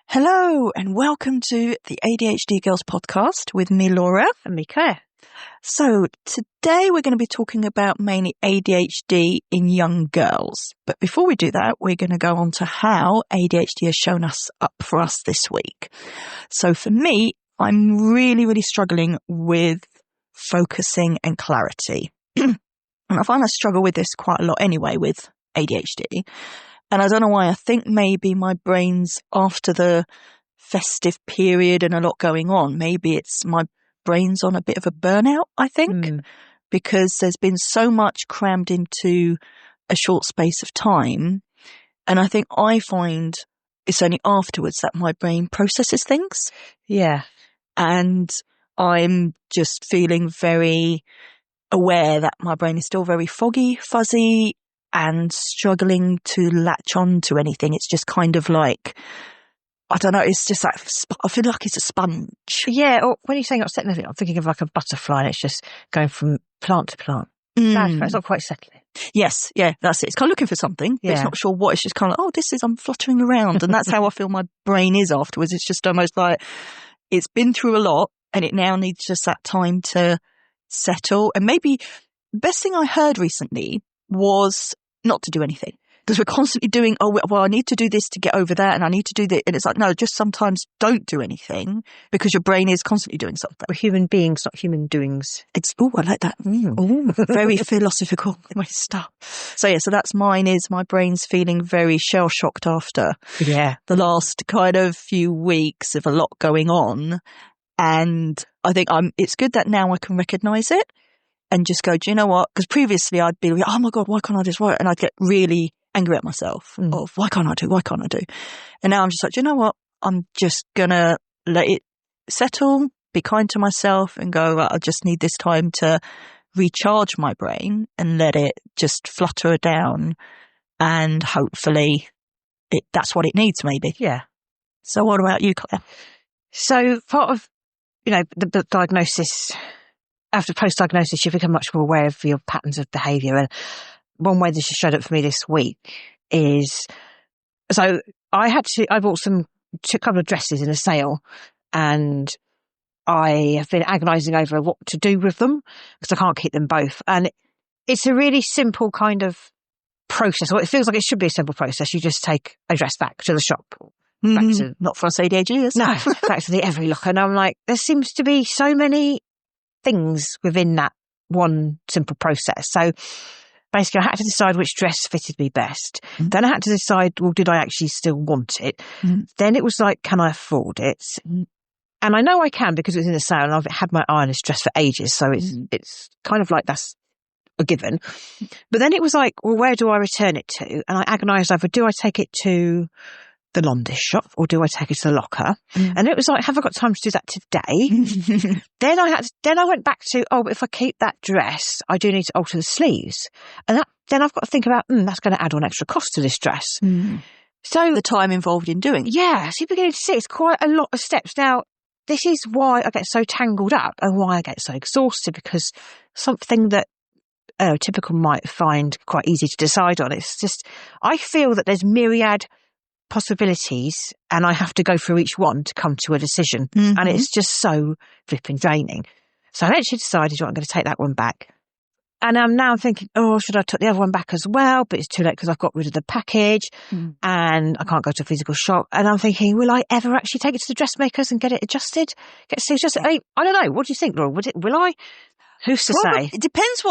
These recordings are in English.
Hello and welcome to the ADHD Girls podcast with me, Laura. And me, Claire. So today we're going to be talking about mainly ADHD in young girls. But before we do that, we're going to go on to how ADHD has shown up for us this week. So for me, I'm really struggling with focusing and clarity. And I find I struggle with this quite a lot anyway with ADHD. And I don't know why. I think maybe my brain's after the festive period and a lot going on. Maybe it's my brain's on a bit of a burnout, I think, because there's been so much crammed into a short space of time. And I think I find it's only afterwards that my brain processes things. Yeah. And I'm just feeling very aware that my brain is still very foggy, fuzzy, and struggling to latch on to anything. It's just kind of like, I don't know, it's just like, I feel like it's a sponge. Yeah, or when you're saying upsetting, I'm thinking of like a butterfly and it's just going from plant to plant. It's not quite settling. Yes, yeah, that's it. It's kind of looking for something, but it's not sure what. It's just kind of like, I'm fluttering around. And that's how I feel my brain is afterwards. It's just almost like it's been through a lot and it now needs just that time to settle. And maybe the best thing I heard recently was not to do anything, because we're constantly doing, I need to do this to get over that, and I need to do that. And it's like, no, just sometimes don't do anything, because your brain is constantly doing something. We're human beings, not human doings. I like that. Very philosophical stuff. So that's mine, is my brain's feeling very shell-shocked after the last kind of few weeks of a lot going on. And I think it's good that now I can recognise it and just go, do you know what? Because previously I'd be like, oh my God, why can't I do this? And I'd get really angry at myself of why can't I do? And now I'm just like, do you know what? I'm just going to let it settle, be kind to myself and go, I just need this time to recharge my brain and let it just flutter down. And hopefully that's what it needs, maybe. Yeah. So what about you, Claire? So part of, the diagnosis, after post-diagnosis, you become much more aware of your patterns of behaviour. And one way this has showed up for me this week is, so I bought a couple of dresses in a sale, and I have been agonising over what to do with them because I can't keep them both. And it's a really simple kind of process, or it feels like it should be a simple process. You just take a dress back to the shop. Not for us ADHDers. No, back to the every look. And I'm like, there seems to be so many things within that one simple process. So basically I had to decide which dress fitted me best. Then I had to decide, well, did I actually still want it? Then it was like, can I afford it? And I know I can, because it was in a sale and I've had my eye on this dress for ages. So it's kind of like that's a given. But then it was like, well, where do I return it to? And I agonised over, do I take it to the Londish shop or do I take it to the locker? And it was like, have I got time to do that today? Then I went back to, but if I keep that dress, I do need to alter the sleeves. And then I've got to think about, that's going to add on extra cost to this dress. So the time involved in doing it. Yeah, so you're beginning to see it's quite a lot of steps. Now, this is why I get so tangled up and why I get so exhausted, because something that typical might find quite easy to decide on, it's just, I feel that there's myriad possibilities and I have to go through each one to come to a decision. And it's just so flipping draining. So I eventually decided, I'm going to take that one back. And I'm now thinking, should I take the other one back as well? But it's too late because I've got rid of the package and I can't go to a physical shop. And I'm thinking, will I ever actually take it to the dressmakers and get it adjusted? I don't know. What do you think, Laura? Will I? Who's to say? It depends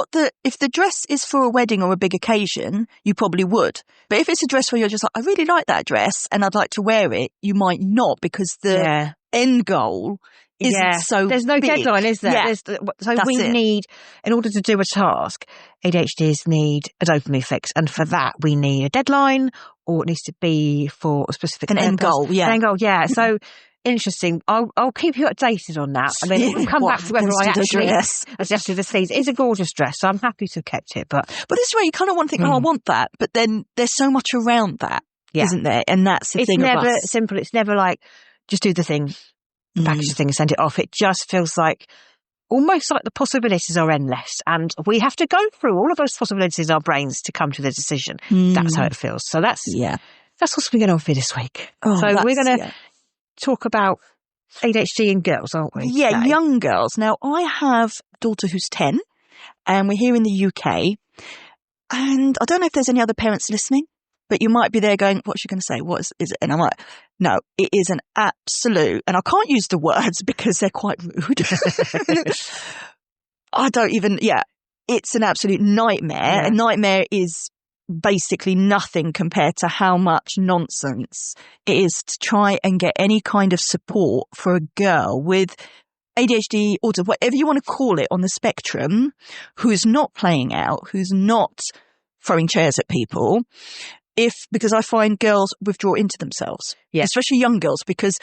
if the dress is for a wedding or a big occasion, you probably would. But if it's a dress where you're just like, I really like that dress and I'd like to wear it, you might not, because the end goal isn't so There's no big. Deadline, is there? Yeah. We need, in order to do a task, ADHDs need a dopamine fix. And for that, we need a deadline, or it needs to be for a specific end goal. Yeah. An end goal, yeah. So, interesting. I'll keep you updated on that. I mean, we'll come back to whether I actually adjusted the sleeves. It's a gorgeous dress, so I'm happy to have kept it. But this is where you kind of want to think, I want that. But then there's so much around that, isn't there? And that's the thing. It's never simple. It's never like, just do the thing, package the thing and send it off. It just feels like, almost like the possibilities are endless. And we have to go through all of those possibilities in our brains to come to the decision. That's how it feels. So that's what's been going on for me this week. So we're going to talk about ADHD in girls, aren't we? Yeah, today? young girls. Now, I have a daughter who's 10, and we're here in the UK. And I don't know if there's any other parents listening, but you might be there going, what's she going to say? What is it? And I'm like, no, it is an absolute, and I can't use the words because they're quite rude. It's an absolute nightmare. Yeah. A nightmare is basically nothing compared to how much nonsense it is to try and get any kind of support for a girl with ADHD, autism, whatever you want to call it on the spectrum, who's not playing out, who's not throwing chairs at people. Because I find girls withdraw into themselves, especially young girls, because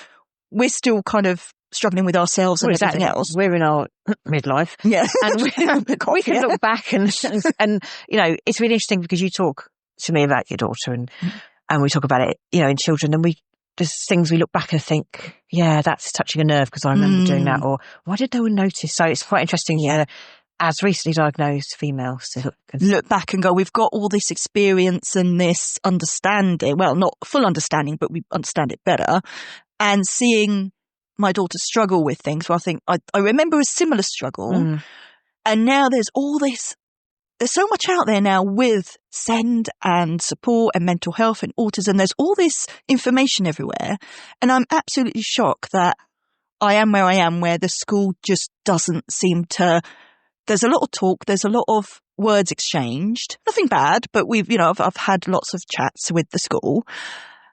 we're still kind of struggling with ourselves and everything else. We're in our midlife. Yeah. And we can look back and, it's really interesting because you talk to me about your daughter and we talk about it, in children, and there's things we look back and think, yeah, that's touching a nerve because I remember doing that, or why did no one notice? So it's quite interesting, as recently diagnosed females to look back and go, we've got all this experience and this understanding. Well, not full understanding, but we understand it better. And seeing my daughter struggle with things where I think I remember a similar struggle. And now there's so much out there now with SEND and support and mental health and autism. There's all this information everywhere. And I'm absolutely shocked that I am where I am, where the school just doesn't seem to. There's a lot of talk. There's a lot of words exchanged. Nothing bad, but I've had lots of chats with the school.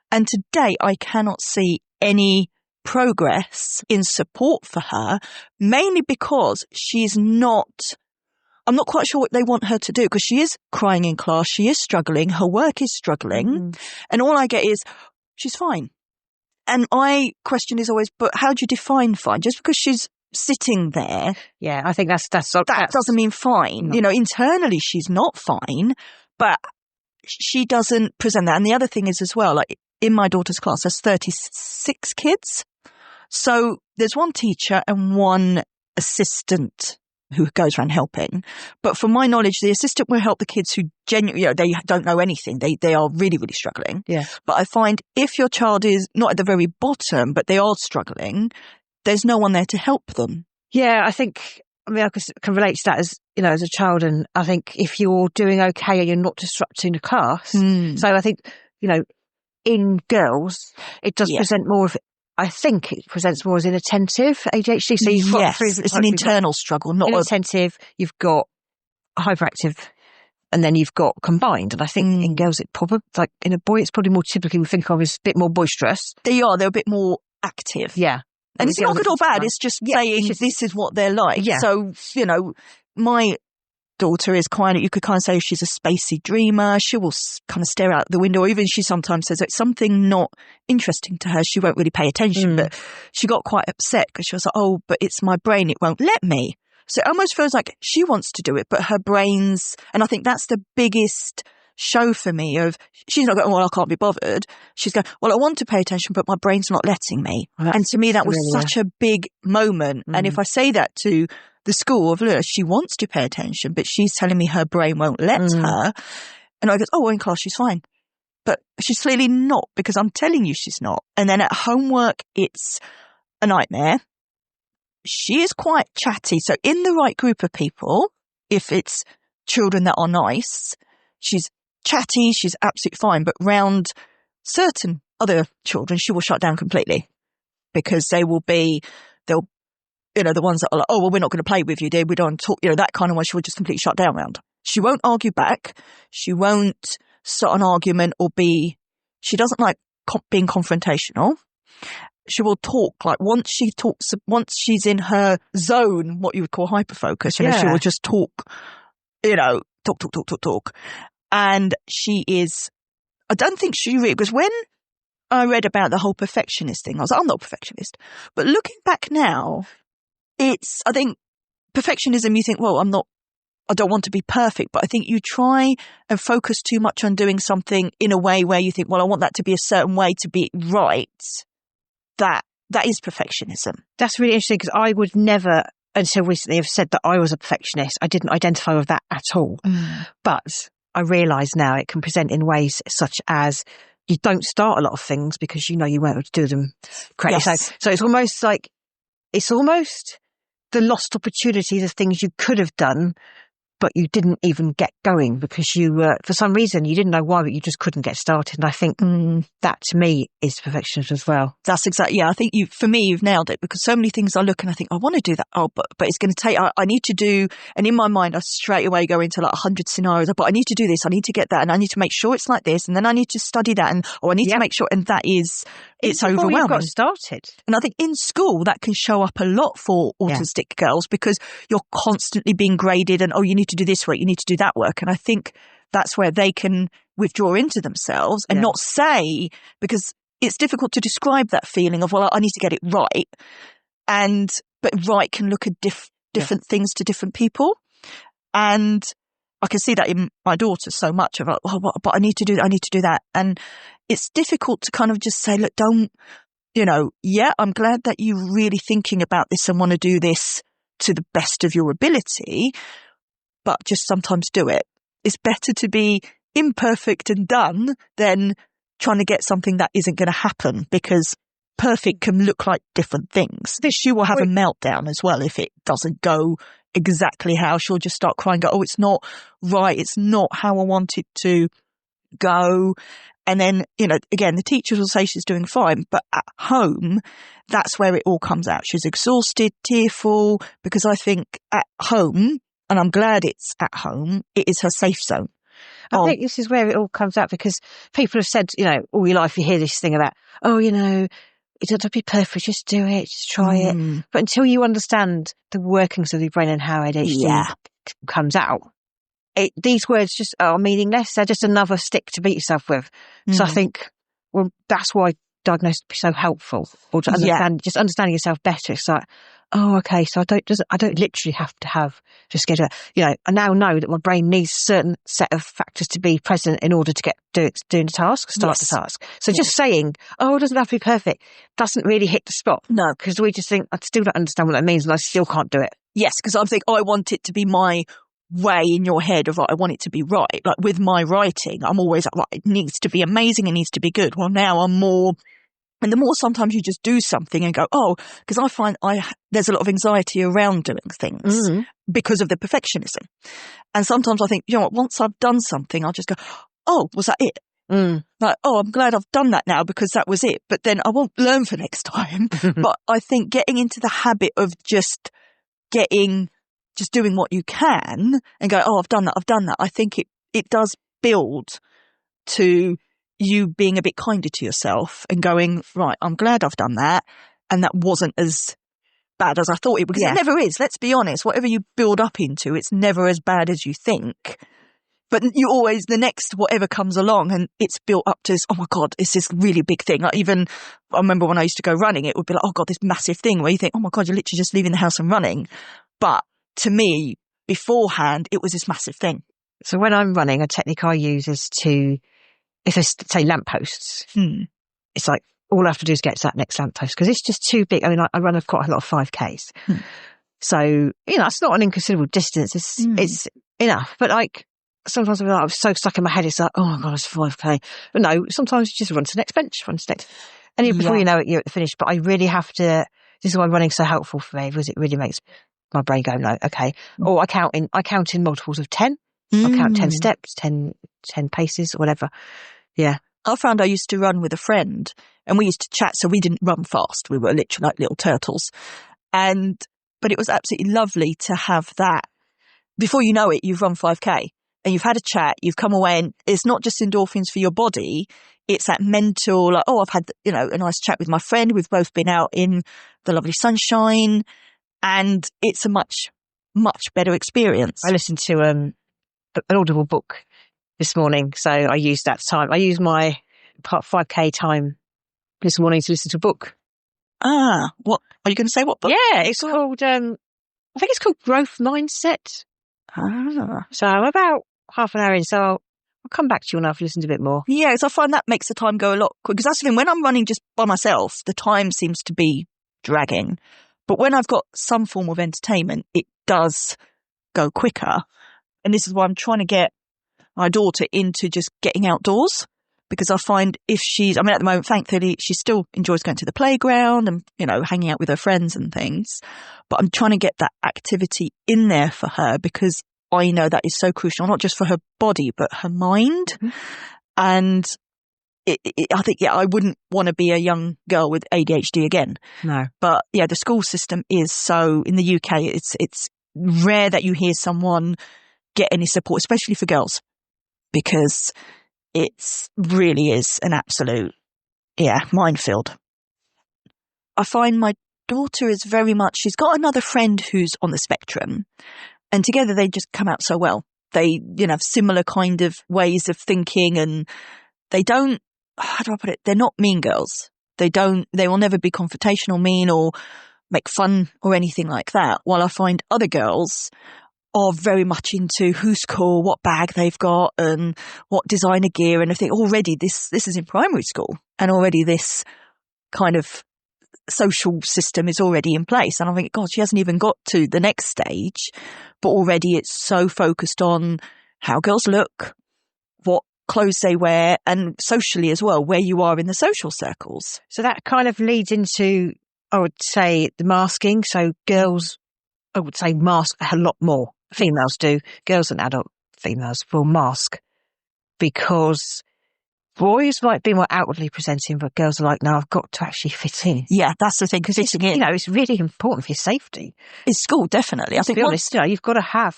And today I cannot see any progress in support for her, mainly because I'm not quite sure what they want her to do, because she is crying in class. She is struggling. Her work is struggling. And all I get is, she's fine. And my question is always, but how do you define fine? Just because she's sitting there. Yeah, I think that doesn't mean fine. No. Internally she's not fine, but she doesn't present that. And the other thing is as well, like in my daughter's class, there's 36 kids. So there's one teacher and one assistant who goes around helping. But from my knowledge, the assistant will help the kids who genuinely, they don't know anything. They are really, really struggling. Yeah. But I find if your child is not at the very bottom, but they are struggling, there's no one there to help them. Yeah, I can relate to that as a child. And I think if you're doing okay and you're not disrupting the class. So I think, in girls, it does present more of, I think it presents more as inattentive ADHD. So you've got it's an internal struggle, not inattentive. You've got hyperactive, and then you've got combined. And I think in girls, it probably, like in a boy, it's probably more typically we think of as a bit more boisterous. They're a bit more active. Yeah. And it's not good or bad. It's just saying this is what they're like. Yeah. So, my daughter is you could kind of say she's a spacey dreamer. She will kind of stare out the window. Or even she sometimes says it's something not interesting to her. She won't really pay attention. But she got quite upset because she was like, oh, but it's my brain. It won't let me. So it almost feels like she wants to do it, but her brain's, and I think that's the biggest show for me of, she's not going, well, I can't be bothered. She's going, well, I want to pay attention, but my brain's not letting me. Well, and to me, that was such a big moment. And if I say that to the school of, look, she wants to pay attention, but she's telling me her brain won't let her. And I go, oh, well, in class, she's fine. But she's clearly not, because I'm telling you she's not. And then at homework, it's a nightmare. She is quite chatty. So in the right group of people, if it's children that are nice, she's chatty, she's absolutely fine. But round certain other children, she will shut down completely, because the ones that are like, oh, well, we're not going to play with you, dear. We don't talk, that kind of one, she will just completely shut down round. She won't argue back. She won't start an argument she doesn't like being confrontational. She will talk, like once she's in her zone, what you would call hyperfocus, she will just talk, talk. And I don't think she really, because when I read about the whole perfectionist thing, I was like, I'm not a perfectionist. But looking back now, I think perfectionism, you think, well, I don't want to be perfect, but I think you try and focus too much on doing something in a way where you think, well, I want that to be a certain way to be right. That is perfectionism. That's really interesting, because I would never, until recently, have said that I was a perfectionist. I didn't identify with that at all. But I realise now it can present in ways such as you don't start a lot of things because you know you won't be able to do them correctly. Yes. So it's almost like, it's almost the lost opportunities of things you could have done, but you didn't even get going because you, for some reason, you didn't know why, but you just couldn't get started. And I think that to me is perfectionism as well. That's exactly, I think for me, you've nailed it, because so many things I look and I think, I want to do that. Oh, but it's going to take, I need to do, and in my mind, I straight away go into like 100 scenarios, but I need to do this, I need to get that, and I need to make sure it's like this, and then I need to study that, and I need to make sure, and that is, it's overwhelming. You've got started. And I think in school, that can show up a lot for autistic girls, because you're constantly being graded and, oh, you need to do this work, you need to do that work. And I think that's where they can withdraw into themselves and not say, because it's difficult to describe that feeling of, well, I need to get it right. But right can look at different things to different people. And I can see that in my daughter so much of, oh, but I need to do that, I need to do that. And it's difficult to kind of just say, look, don't, I'm glad that you're really thinking about this and want to do this to the best of your ability, but just sometimes do it. It's better to be imperfect and done than trying to get something that isn't going to happen, because perfect can look like different things. She will have a meltdown as well if it doesn't go exactly how. She'll just start crying, go, oh, it's not right, it's not how I want it to go. And then, again, the teachers will say she's doing fine, but at home, that's where it all comes out. She's exhausted, tearful, because I think at home, and I'm glad it's at home, it is her safe zone. I think this is where it all comes out, because people have said, all your life you hear this thing about, oh, it doesn't have to be perfect, just do it, just try it. But until you understand the workings of your brain and how ADHD comes out, these words just are meaningless. They're just another stick to beat yourself with. So I think, well, that's why diagnosis is so helpful, or to understand, just understanding yourself better. It's like, oh, okay, so I don't literally have to have just schedule. I now know that my brain needs a certain set of factors to be present in order to get doing the task, start the task. So just saying, oh, it doesn't have to be perfect, doesn't really hit the spot. No, because we just think, I still don't understand what that means, and I still can't do it. Yes, because I think, I want it to be my way in your head of, I want it to be right. Like with my writing, I'm always like, right, it needs to be amazing, it needs to be good. Well, now I'm more. And the more sometimes you just do something and go, oh, because I find there's a lot of anxiety around doing things because of the perfectionism. And sometimes I think, what, once I've done something, I'll just go, oh, was that it? Like, oh, I'm glad I've done that now because that was it. But then I won't learn for next time. But I think getting into the habit of just doing what you can and go, oh, I've done that. I think it does build to you being a bit kinder to yourself and going, right, I'm glad I've done that. And that wasn't as bad as I thought it would. Because it never is. Let's be honest. Whatever you build up into, it's never as bad as you think. But you always, the next whatever comes along and it's built up to this, oh my God, it's this really big thing. Like I remember when I used to go running, it would be like, oh God, this massive thing where you think, oh my God, you're literally just leaving the house and running. But to me, beforehand, it was this massive thing. So when I'm running, a technique I use is to, if there's, say, lampposts, it's like, all I have to do is get to that next lamppost because it's just too big. I mean, I run quite a lot of 5Ks. So, it's not an inconsiderable distance. It's enough. But like, sometimes I'm so stuck in my head, it's like, oh my God, it's 5K. But no, sometimes you just run to the next bench, And before you know it, you're at the finish. But I really have to, this is why running's so helpful for me, because it really makes my brain go, no, okay. Or I count in multiples of 10. I count 10 steps, 10 paces, whatever. Yeah. I found I used to run with a friend and we used to chat. So we didn't run fast. We were literally like little turtles. But it was absolutely lovely to have that. Before you know it, you've run 5K and you've had a chat, you've come away, and it's not just endorphins for your body. It's that mental, like, oh, I've had, a nice chat with my friend. We've both been out in the lovely sunshine, and it's a much, much better experience. I listened to an Audible book this morning, so I used that time. I used my 5K time this morning to listen to a book. Ah, what are you going to say? What book? Yeah, it's called. I think it's called Growth Mindset. Ah, so I'm about half an hour in, so I'll come back to you when I've listened a bit more. Yeah, so I find that makes the time go a lot quicker. Because that's the thing. When I'm running just by myself, the time seems to be dragging. But when I've got some form of entertainment, it does go quicker. And this is why I'm trying to get my daughter into just getting outdoors. because I find if at the moment, thankfully, she still enjoys going to the playground and, hanging out with her friends and things. But I'm trying to get that activity in there for her because I know that is so crucial, not just for her body, but her mind. Mm-hmm. And I think, I wouldn't want to be a young girl with ADHD again. No. But the school system is so, in the UK, it's rare that you hear someone get any support, especially for girls, because it really is an absolute, minefield. I find my daughter is very much, she's got another friend who's on the spectrum, and together they just come out so well. They, have similar kind of ways of thinking, and they don't, how do I put it? They're not mean girls. They will never be confrontational, mean, or make fun or anything like that. While I find other girls are very much into who's cool, what bag they've got, and what designer gear. And I think already this is in primary school, and already this kind of social system is already in place. And I think, God, she hasn't even got to the next stage, but already it's so focused on how girls look, what clothes they wear, and socially as well, where you are in the social circles. So that kind of leads into, I would say, the masking. So girls, I would say, mask a lot more. Females do. Girls and adult females will mask because boys might be more outwardly presenting, but girls are like, no, I've got to actually fit in. Yeah, that's the thing. Because it's really important for your safety. It's school, definitely. I think, to be honest, you've got to have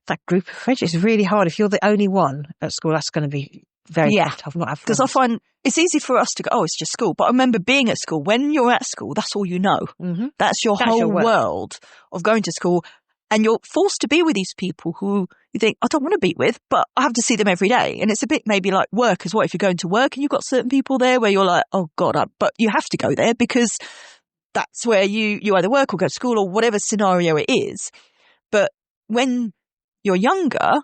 that group of friends. It's really hard. If you're the only one at school, that's going to be very tough. Not have friends. Because I find it's easy for us to go, oh, it's just school. But I remember being at school. When you're at school, that's all you know. Mm-hmm. That's your whole world of going to school. And you're forced to be with these people who you think, I don't want to be with, but I have to see them every day. And it's a bit maybe like work as well. If you're going to work and you've got certain people there where you're like, oh God, but you have to go there because that's where you either work or go to school or whatever scenario it is. But when you're younger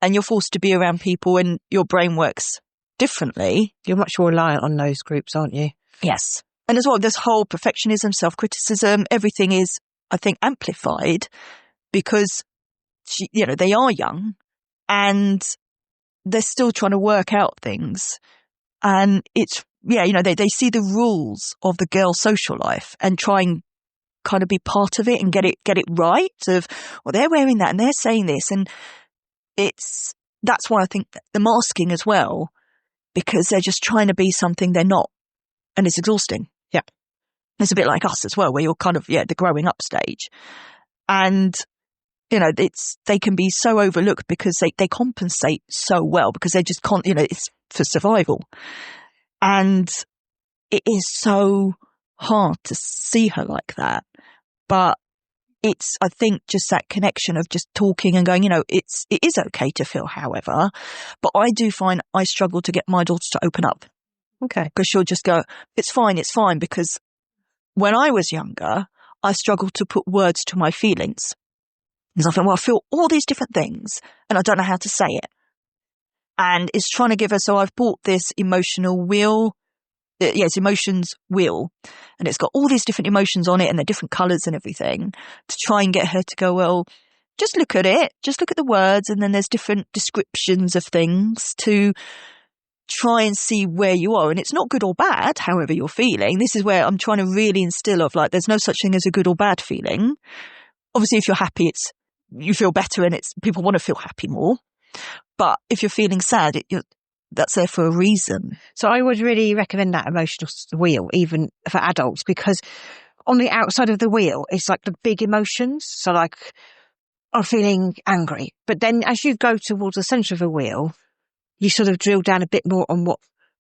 and you're forced to be around people and your brain works differently. You're much more reliant on those groups, aren't you? Yes. And as well, this whole perfectionism, self-criticism, everything is, I think, amplified because, they are young and they're still trying to work out things. And it's, they see the rules of the girl's social life and try and kind of be part of it and get it right of, well, they're wearing that and they're saying this. And that's why I think the masking as well, because they're just trying to be something they're not. And it's exhausting. Yeah. It's a bit like us as well, where you're kind of, the growing up stage. And, they can be so overlooked because they compensate so well because they just can't, it's for survival. And it is so hard to see her like that. But it's, I think, just that connection of just talking and going, it is okay to feel however. But I do find I struggle to get my daughter to open up. Okay. Because she'll just go, it's fine. Because when I was younger, I struggled to put words to my feelings. Because I think, well, I feel all these different things and I don't know how to say it. And it's trying to give her, so I've bought this emotional wheel. It's emotions wheel. And it's got all these different emotions on it and they're different colours and everything to try and get her to go, well, just look at it. Just look at the words. And then there's different descriptions of things to try and see where you are. And it's not good or bad, however you're feeling. This is where I'm trying to really instill of like, there's no such thing as a good or bad feeling. Obviously, if you're happy, you feel better and people want to feel happy more. But if you're feeling sad, that's there for a reason. So I would really recommend that emotional wheel, even for adults, because on the outside of the wheel, it's like the big emotions. So like, I'm feeling angry. But then as you go towards the centre of the wheel, you sort of drill down a bit more on what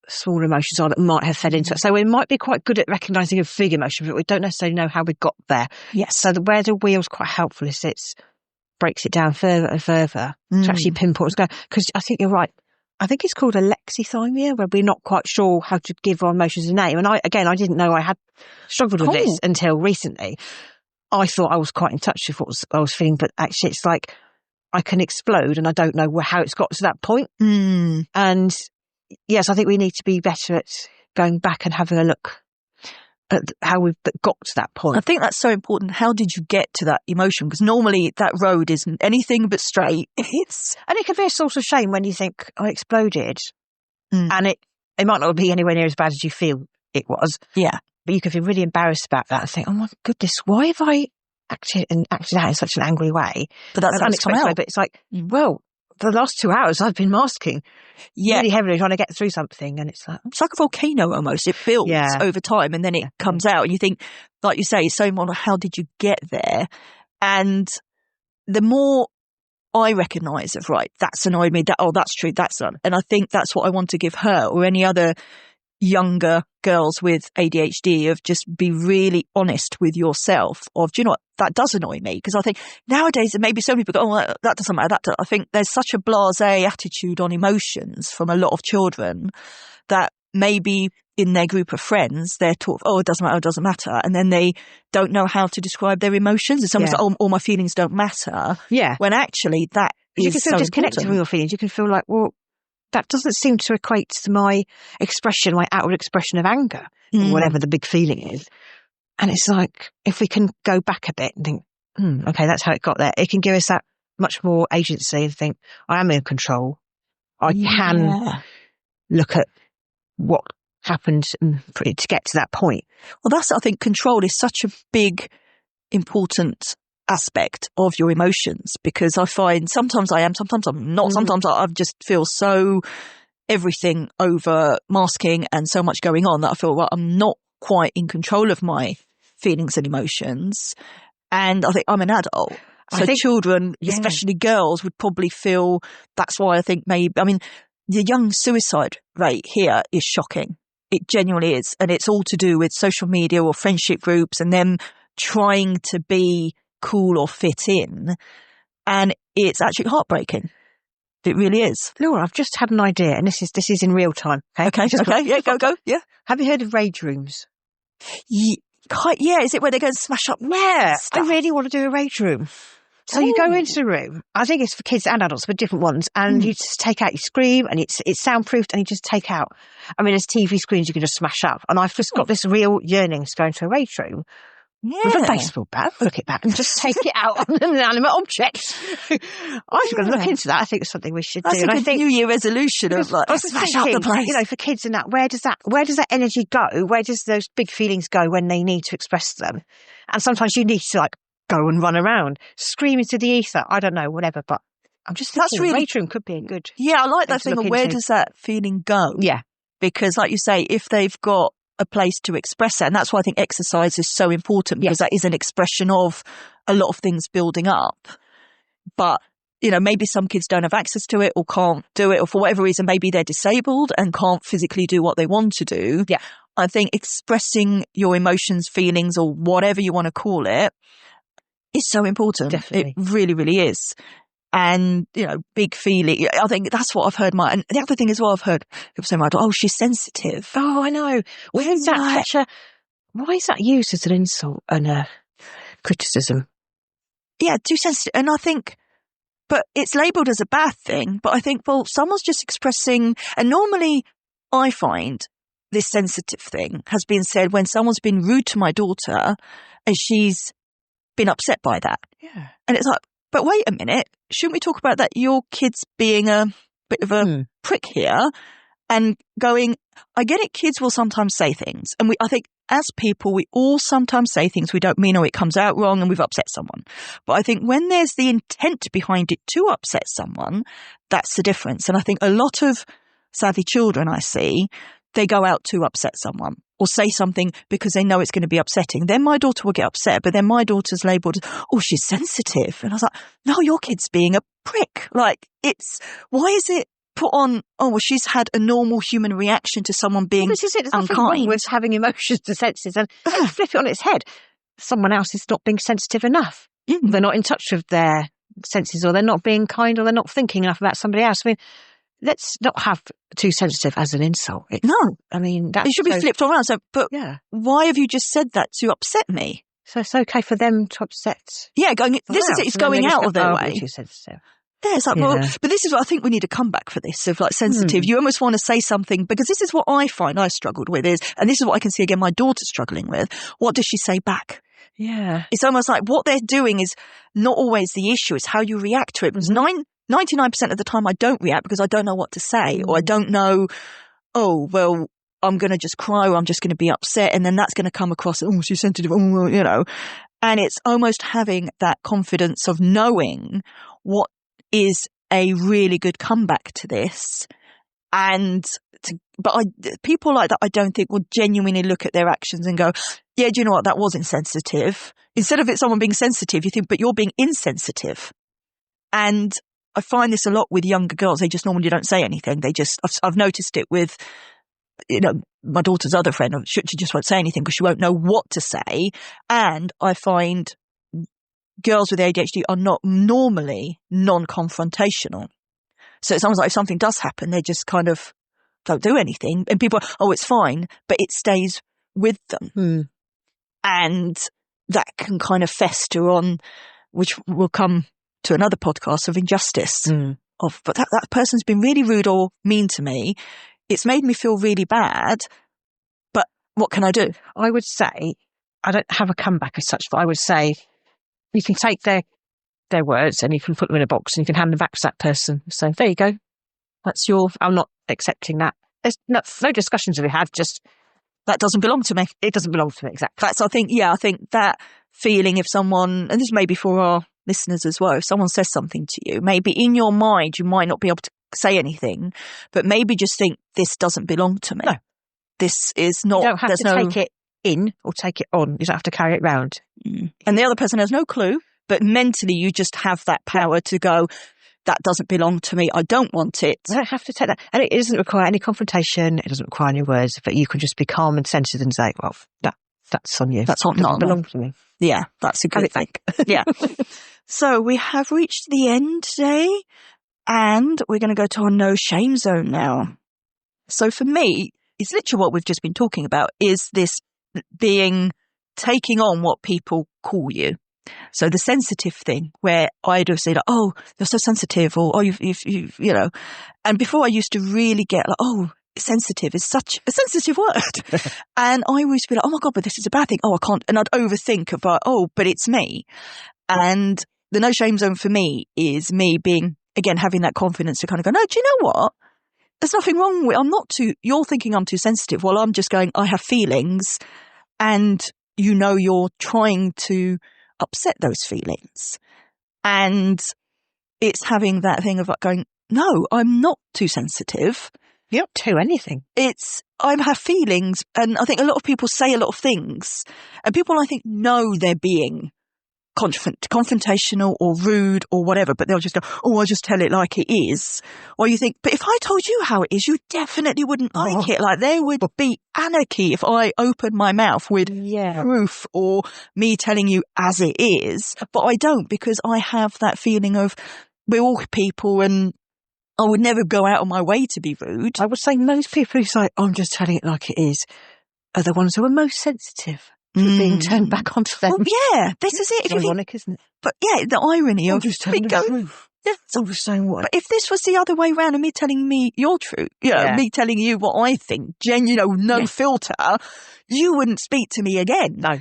smaller emotions are that might have fed into it. So we might be quite good at recognising a big emotion, but we don't necessarily know how we got there. Yes. So where the wheel's quite helpful is it breaks it down further and further to actually pinpoint. Because I think you're right. I think it's called alexithymia, where we're not quite sure how to give our emotions a name. And I didn't know I had struggled with this until recently. I thought I was quite in touch with what I was feeling, but actually it's like I can explode and I don't know how it's got to that point. And yes, I think we need to be better at going back and having a look at how we've got to that point. I think that's so important. How did you get to that emotion? Because normally that road isn't anything but straight. And it can be a source of shame when you think, I exploded. And it might not be anywhere near as bad as you feel it was. Yeah. But you could feel really embarrassed about that and think, oh my goodness, why have I acted out in such an angry way? But that's unexpected way. But it's like, well, for the last 2 hours, I've been masking really heavily trying to get through something. And it's like a volcano almost. It builds over time and then it comes out. And you think, like you say, it's so more, how did you get there? And the more I recognise of, right, that's annoyed me, that's true, that's done. And I think that's what I want to give her or any other younger girls with ADHD, of just be really honest with yourself of, do you know what, that does annoy me. Because I think nowadays, and maybe some people go, oh, that doesn't matter. I think there's such a blasé attitude on emotions from a lot of children that maybe in their group of friends, they're taught, oh, it doesn't matter. And then they don't know how to describe their emotions. It's almost like, oh, all my feelings don't matter. Yeah. When actually that is you can feel so disconnected important from your feelings. You can feel like, well, that doesn't seem to equate to my expression, my outward expression of anger, or whatever the big feeling is. And it's like, if we can go back a bit and think, okay, that's how it got there. It can give us that much more agency and think, I am in control. I can look at what happened to get to that point. Well, I think control is such a big, important aspect of your emotions, because I find sometimes I am, sometimes I'm not. Sometimes I just feel so everything over masking and so much going on that I feel, well, I'm not quite in control of my feelings and emotions. And I think I'm an adult. So children, especially girls, would probably feel that's why I think the young suicide rate here is shocking. It genuinely is. And it's all to do with social media or friendship groups and them trying to be cool or fit in. And it's actually heartbreaking. It really is. Laura, I've just had an idea, and this is in real time. Okay. Yeah, go. Yeah. Have you heard of rage rooms? Yeah. Is it where they go and smash up? Yeah. Stuff? I really want to do a rage room. So you go into the room. I think it's for kids and adults, but different ones. And you just take out, you scream, and it's soundproofed, and you just take out. I mean, there's TV screens you can just smash up. And I've just got this real yearning to go into a rage room. Yeah. With a baseball bat, hook it back and just take it out on an inanimate object. I was going to look into that. I think it's something we should do. That's a good New Year resolution of like, smash up the place. You know, for kids and that, where does that energy go? Where does those big feelings go when they need to express them? And sometimes you need to like go and run around, scream into the ether. I don't know, whatever, but I'm just thinking the rage room could be a good. Yeah, I like that thing of where does that feeling go? Yeah. Because like you say, if they've got a place to express that. And that's why I think exercise is so important, because that is an expression of a lot of things building up. But, you know, maybe some kids don't have access to it or can't do it, or for whatever reason, maybe they're disabled and can't physically do what they want to do. Yeah. I think expressing your emotions, feelings, or whatever you want to call it is so important. Definitely. It really, really is. And, you know, big feeling. I think that's what I've heard. And the other thing as well, I've heard people say, oh, she's sensitive. Oh, I know. Why is that used as an insult and a criticism? Yeah, too sensitive. And I think, but it's labelled as a bad thing. But I think, well, someone's just expressing, and normally I find this sensitive thing has been said when someone's been rude to my daughter and she's been upset by that. Yeah. And it's like, but wait a minute, shouldn't we talk about that? Your kid's being a bit of a prick here and going, I get it, kids will sometimes say things. And I think as people, we all sometimes say things we don't mean, or it comes out wrong and we've upset someone. But I think when there's the intent behind it to upset someone, that's the difference. And I think a lot of, sadly, children I see, they go out to upset someone or say something because they know it's going to be upsetting. Then my daughter will get upset, but then my daughter's labelled, oh, she's sensitive. And I was like, no, your kid's being a prick. Like, why is it put on, oh, well, she's had a normal human reaction to someone being this is it. There's nothing unkind. wrong with having emotions and senses, and flip it on its head. Someone else is not being sensitive enough. They're not in touch with their senses, or they're not being kind, or they're not thinking enough about somebody else. I mean, let's not have too sensitive as an insult. No. I mean, it should be flipped around. So, but why have you just said that to upset me? So it's okay for them to upset. Yeah, this is it. It's going out of their way. Too sensitive. Yeah, it's like, well, but this is what I think we need to come back for this, of like sensitive. You almost want to say something, because this is what I find I struggled with and this is what I can see again my daughter's struggling with. What does she say back? Yeah. It's almost like what they're doing is not always the issue. It's how you react to it. Because 99% of the time I don't react because I don't know what to say, or I don't know, oh, well, I'm going to just cry or I'm just going to be upset. And then that's going to come across, oh, she's sensitive, And it's almost having that confidence of knowing what is a really good comeback to this. People like that, I don't think would genuinely look at their actions and go, yeah, do you know what? That was insensitive. Instead of someone being sensitive, you think, but you're being insensitive. And I find this a lot with younger girls. They just normally don't say anything. I've noticed it with, my daughter's other friend. She just won't say anything because she won't know what to say. And I find girls with ADHD are not normally non-confrontational. So it's almost like if something does happen, they just kind of don't do anything. And people are, oh, it's fine, but it stays with them. And that can kind of fester on, which will come to another podcast, of injustice. But that person's been really rude or mean to me. It's made me feel really bad, but what can I do? I would say, I don't have a comeback as such, but I would say you can take their words and you can put them in a box and you can hand them back to that person. So there you go. I'm not accepting that. There's no discussions to be had, just that doesn't belong to me. It doesn't belong to me, exactly. I think that feeling, if someone, and this may be for our listeners as well, if someone says something to you, maybe in your mind you might not be able to say anything, but maybe just think, this doesn't belong to me. No. This is not. You don't have to take it in or take it on. You don't have to carry it round. And the other person has no clue, but mentally you just have that power to go, that doesn't belong to me. I don't want it. I don't have to take that. And it doesn't require any confrontation. It doesn't require any words, but you can just be calm and centered and say, well, that's on you. That's not belong to me. Yeah, that's a good thing. Yeah. So we have reached the end today and we're going to go to our no shame zone now. So for me, it's literally what we've just been talking about, is this taking on what people call you. So the sensitive thing, where I'd have said, oh, you're so sensitive, or, oh, you've and before I used to really get like, oh, sensitive is such a sensitive word. And I used to be like, oh my God, but this is a bad thing. Oh, I can't. And I'd overthink about, oh, but it's me. And the no shame zone for me is me being, again, having that confidence to kind of go, no, do you know what? There's nothing wrong with, you're thinking I'm too sensitive. Well, I'm just going, I have feelings, and you're trying to upset those feelings. And it's having that thing of like going, no, I'm not too sensitive. You're not to anything. I have feelings, and I think a lot of people say a lot of things, and people, I think, know they're being confrontational or rude or whatever, but they'll just go, oh, I'll just tell it like it is. Or you think, but if I told you how it is, you definitely wouldn't like it. Like, there would be anarchy if I opened my mouth with proof or me telling you as it is. But I don't, because I have that feeling of, we're all people, and I would never go out of my way to be rude. I would say most people who say, I'm just telling it like it is, are the ones who are most sensitive to being turned back onto them. Well, yeah, this is it. It's ironic, isn't it? But yeah, the irony of just telling the truth. Yeah, it's all the same way. But if this was the other way around, and me telling me your truth, me telling you what I think, no filter, you wouldn't speak to me again. No.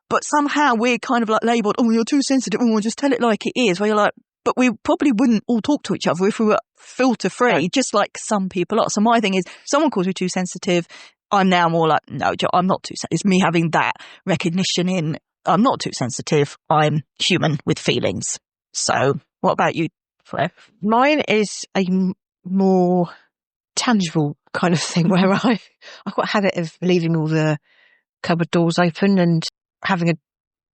But somehow we're kind of like labelled, oh, you're too sensitive, oh, just tell it like it is. Where you're like, but we probably wouldn't all talk to each other if we were filter free, just like some people are. So my thing is, someone calls me too sensitive, I'm now more like, no, I'm not too sensitive. It's me having that recognition in, I'm not too sensitive. I'm human with feelings. So what about you, Claire? Mine is a more tangible kind of thing where I've got a habit of leaving all the cupboard doors open and having a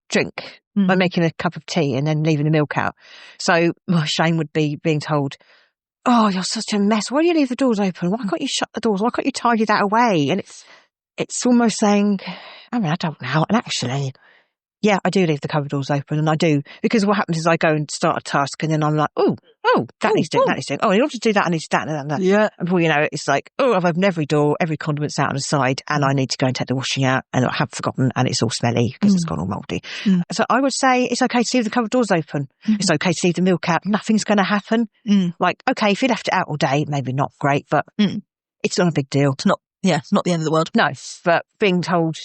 drink by making a cup of tea and then leaving the milk out. So my shame would be being told, oh, you're such a mess. Why do you leave the doors open? Why can't you shut the doors? Why can't you tidy that away? And it's almost saying, I mean, I don't know. And actually, yeah, I do leave the cupboard doors open, and I do, because what happens is I go and start a task, and then I'm like, that needs doing, that needs doing. Oh, in order to do that, I need to do that and that. Yeah. And before you know it, it's like, I've opened every door, every condiment's out on the side, and I need to go and take the washing out, and I have forgotten, and it's all smelly because it's gone all mouldy. So I would say it's okay to leave the cupboard doors open. It's okay to leave the milk out. Nothing's going to happen. Like, okay, if you left it out all day, maybe not great, but it's not a big deal. It's not the end of the world. No, but being told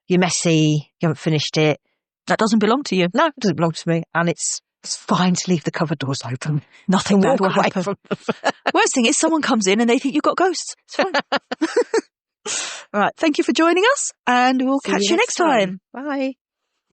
you're messy, you haven't finished it, that doesn't belong to you. No, it doesn't belong to me. And it's It's fine to leave the cupboard doors open. Nothing bad will Walk away happen. from them. Worst thing is someone comes in and they think you've got ghosts. It's fine. All right. Thank you for joining us, and we'll catch you next time. Bye.